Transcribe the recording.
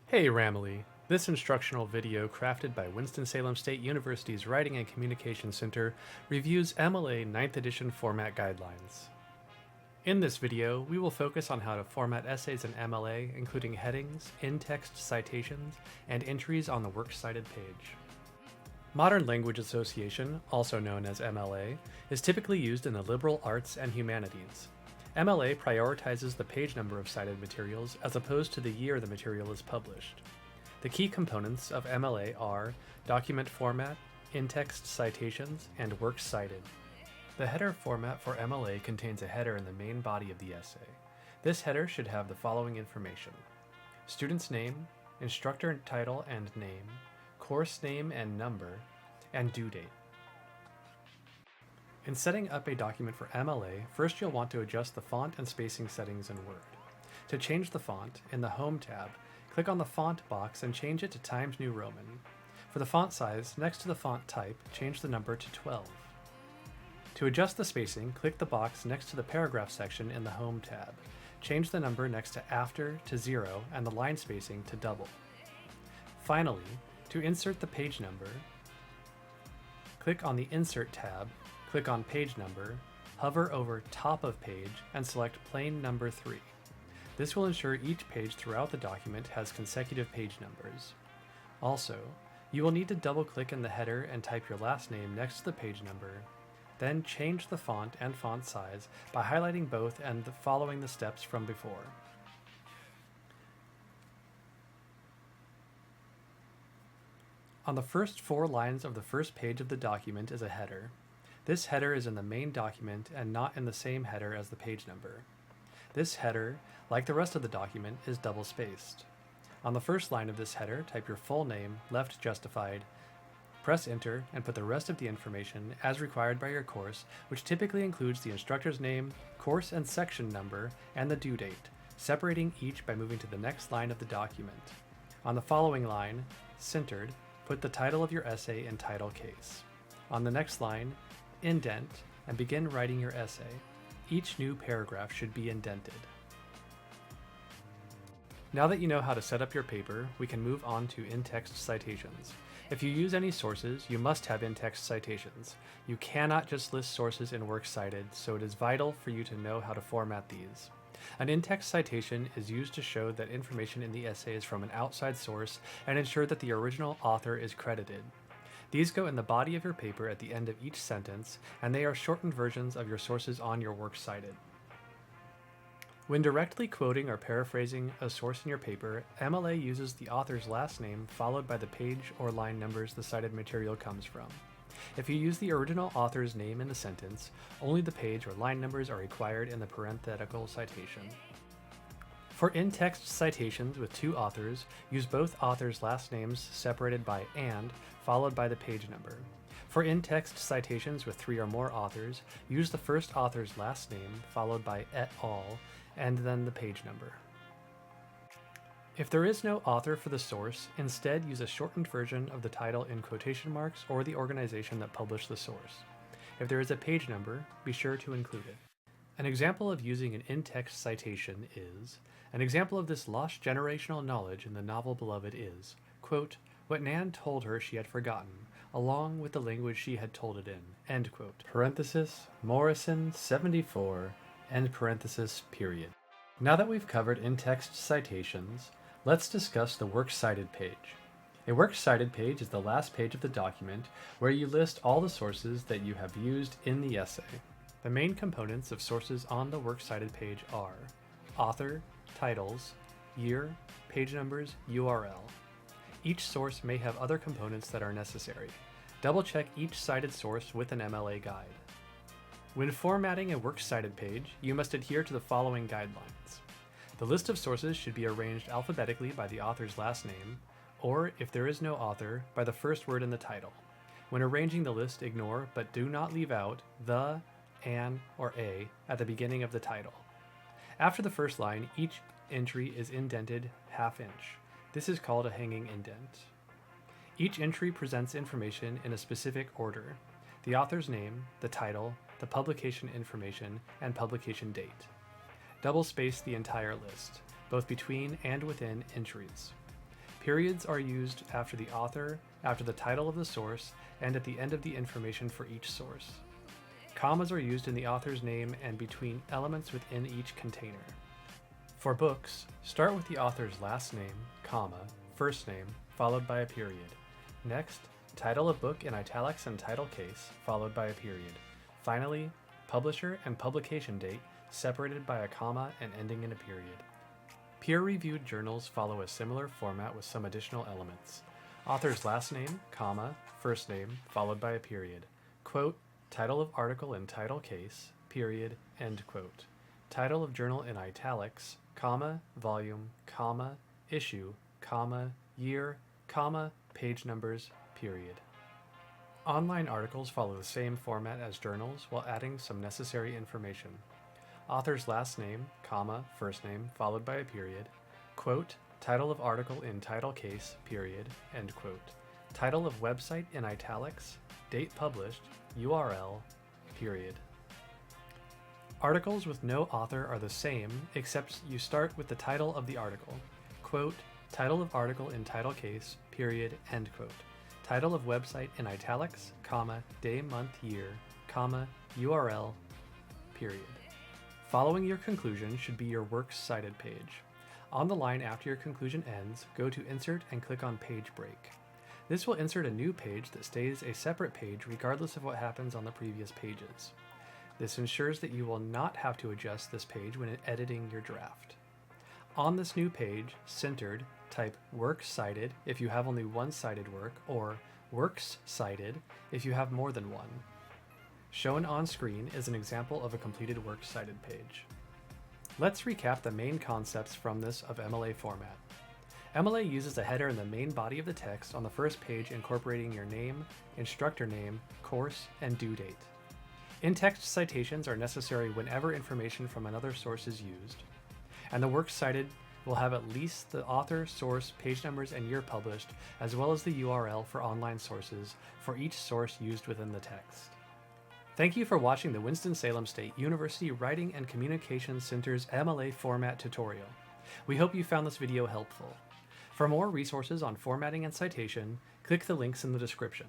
Hey Ramily! This instructional video crafted by Winston-Salem State University's Writing and Communication Center reviews MLA 9th edition format guidelines. In this video, we will focus on how to format essays in MLA, including headings, in-text citations, and entries on the Works Cited page. Modern Language Association, also known as MLA, is typically used in the liberal arts and humanities. MLA prioritizes the page number of cited materials as opposed to the year the material is published. The key components of MLA are document format, in-text citations, and works cited. The header format for MLA contains a header in the main body of the essay. This header should have the following information: student's name, instructor title and name, course name and number, and due date. In setting up a document for MLA, first you'll want to adjust the font and spacing settings in Word. To change the font, in the Home tab, click on the Font box and change it to Times New Roman. For the font size, next to the font type, change the number to 12. To adjust the spacing, click the box next to the Paragraph section in the Home tab. Change the number next to After to 0 and the line spacing to double. Finally, to insert the page number, click on the Insert tab, click on Page Number, hover over Top of Page, and select Plain Number 3. This will ensure each page throughout the document has consecutive page numbers. Also, you will need to double-click in the header and type your last name next to the page number. Then change the font and font size by highlighting both and following the steps from before. On the first 4 lines of the first page of the document is a header. This header is in the main document and not in the same header as the page number. This header, like the rest of the document, is double-spaced. On the first line of this header, type your full name, left justified, press enter, and put the rest of the information as required by your course, which typically includes the instructor's name, course and section number, and the due date, separating each by moving to the next line of the document. On the following line, centered, put the title of your essay in title case. On the next line, indent, and begin writing your essay. Each new paragraph should be indented. Now that you know how to set up your paper, we can move on to in-text citations. If you use any sources, you must have in-text citations. You cannot just list sources in Works Cited, so it is vital for you to know how to format these. An in-text citation is used to show that information in the essay is from an outside source and ensure that the original author is credited. These go in the body of your paper at the end of each sentence, and they are shortened versions of your sources on your Works Cited. When directly quoting or paraphrasing a source in your paper, MLA uses the author's last name followed by the page or line numbers the cited material comes from. If you use the original author's name in the sentence, only the page or line numbers are required in the parenthetical citation. For in-text citations with 2 authors, use both authors' last names separated by "and" followed by the page number. For in-text citations with 3 or more authors, use the first author's last name followed by "et al." and then the page number. If there is no author for the source, instead use a shortened version of the title in quotation marks or the organization that published the source. If there is a page number, be sure to include it. An example of using an in-text citation is, an example of this lost generational knowledge in the novel Beloved is, quote, what Nan told her she had forgotten, along with the language she had told it in, end quote. Parenthesis, Morrison, 74, end parenthesis, period. Now that we've covered in-text citations, let's discuss the Works Cited page. A Works Cited page is the last page of the document where you list all the sources that you have used in the essay. The main components of sources on the Works Cited page are author, titles, year, page numbers, URL. Each source may have other components that are necessary. Double-check each cited source with an MLA guide. When formatting a Works Cited page, you must adhere to the following guidelines. The list of sources should be arranged alphabetically by the author's last name, or, if there is no author, by the first word in the title. When arranging the list, ignore, but do not leave out, the, an, or a at the beginning of the title. After the first line, each entry is indented ½ inch. This is called a hanging indent. Each entry presents information in a specific order: the author's name, the title, the publication information, and publication date. Double space the entire list, both between and within entries. Periods are used after the author, after the title of the source, and at the end of the information for each source. Commas are used in the author's name and between elements within each container. For books, start with the author's last name, comma, first name, followed by a period. Next, title of book in italics and title case, followed by a period. Finally, publisher and publication date, separated by a comma and ending in a period. Peer-reviewed journals follow a similar format with some additional elements. Author's last name, comma, first name, followed by a period. Quote, title of article in title case, period, end quote. Title of journal in italics, comma, volume, comma, issue, comma, year, comma, page numbers, period. Online articles follow the same format as journals while adding some necessary information. Author's last name, comma, first name, followed by a period. Quote, title of article in title case, period, end quote. Title of website in italics, date published, URL, period. Articles with no author are the same, except you start with the title of the article. Quote, title of article in title case, period, end quote. Title of website in italics, comma, day, month, year, comma, URL, period. Following your conclusion should be your Works Cited page. On the line after your conclusion ends, go to Insert and click on Page Break. This will insert a new page that stays a separate page regardless of what happens on the previous pages. This ensures that you will not have to adjust this page when editing your draft. On this new page, centered, type Works Cited if you have only one cited work, or Works Cited if you have more than one. Shown on screen is an example of a completed Works Cited page. Let's recap the main concepts from this of MLA format. MLA uses a header in the main body of the text on the first page incorporating your name, instructor name, course, and due date. In-text citations are necessary whenever information from another source is used, and the Works Cited will have at least the author, source, page numbers, and year published, as well as the URL for online sources for each source used within the text. Thank you for watching the Winston-Salem State University Writing and Communications Center's MLA format tutorial. We hope you found this video helpful. For more resources on formatting and citation, click the links in the description.